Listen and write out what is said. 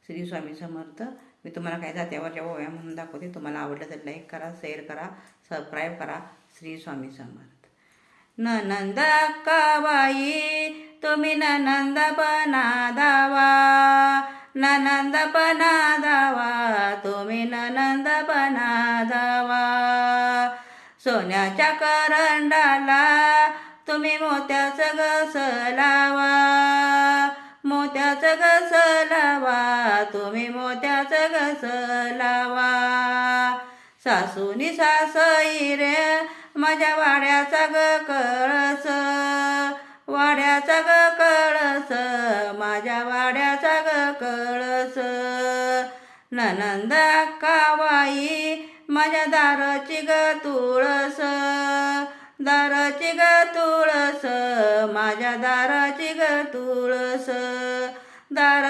श्री स्वामी समर्थ. मी तुम्हाला काय जात्यावरच्या ओव्या म्हणून दाखवते. तुम्हाला आवडलं तर लाईक करा, शेअर करा, सबस्क्राईब करा. श्री स्वामी समर्थ. ननंद अक्काबाई तुम्ही ननंदपणा दावा, ननंदपणा दावा, तुम्ही ननंदपणा दावा. सोन्याच्या करंडाला तुम्ही मोत्याचं गस लावा, मोत्याचं गस लावा, तुम्ही मोत्याचं गस लावा. सासूनी सासई रे माझ्या वाड्याचा ग कळस, वाड्याचा ग कळस, माझ्या वाड्याचा ग कळस. ननंद अक्काबाई माझ्या दाराची ग तुळस, दाराची ग तुळस, माझ्या दाराची ग तुळस. दार